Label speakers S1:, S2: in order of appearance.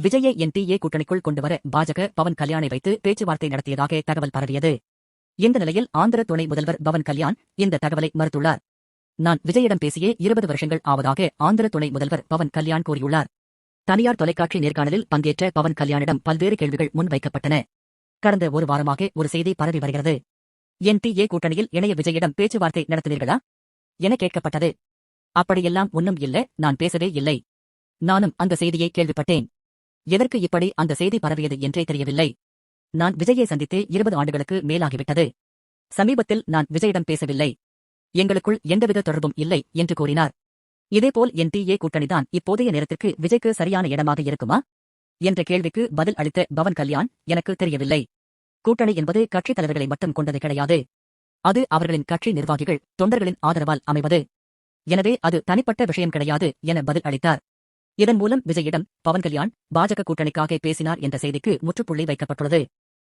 S1: விஜயை என்டிஏ கூட்டணிக்குள் கொண்டுவர பாஜக பவன் கல்யாணை வைத்து பேச்சுவார்த்தை நடத்தியதாக தகவல் பரவியது. இந்த நிலையில் ஆந்திர துணை முதல்வர் பவன் கல்யாண் இந்த தகவலை மறுத்துள்ளார். நான் விஜயிடம் பேசியே 20 வருஷங்கள் ஆவதாக ஆந்திர துணை முதல்வர் பவன் கல்யாண் கூறியுள்ளார். தனியார் தொலைக்காட்சி நேர்காணலில் பங்கேற்ற பவன் கல்யாணிடம் பல்வேறு கேள்விகள் முன்வைக்கப்பட்டன. கடந்த ஒரு வாரமாக ஒரு செய்தி பரவி வருகிறது. என்டிஏ கூட்டணியில் இணைய விஜயிடம் பேச்சுவார்த்தை நடத்தினீர்களா என கேட்கப்பட்டது. அப்படியெல்லாம் ஒன்னும் இல்ல, நான் பேசவே இல்லை. நானும் அந்த செய்தியை கேள்விப்பட்டேன். எதற்கு இப்படி அந்த செய்தி பரவியது என்றே தெரியவில்லை. நான் விஜயை சந்தித்தே 20 ஆண்டுகளுக்கு மேலாகிவிட்டது. சமீபத்தில் நான் விஜயிடம் பேசவில்லை. எங்களுக்குள் எந்தவித தொடர்பும் இல்லை என்று கூறினார். இதேபோல் என்டிஏ கூட்டணிதான் இப்போதைய நேரத்திற்கு விஜய்க்கு சரியான இடமாக இருக்குமா என்ற கேள்விக்கு பதில் அளித்த பவன் கல்யாண், எனக்கு தெரியவில்லை. கூட்டணி என்பது கட்சித் தலைவர்களை மட்டும் கொண்டது கிடையாது. அது அவர்களின் கட்சி நிர்வாகிகள், தொண்டர்களின் ஆதரவால் அமைவது. எனவே அது தனிப்பட்ட விஷயம் கிடையாது என பதில் அளித்தார். இதன் மூலம் விஜயிடம் பவன் கல்யாண் பாஜக கூட்டணிக்காக பேசினார் என்ற செய்திக்கு முற்றுப்புள்ளி வைக்கப்பட்டுள்ளது.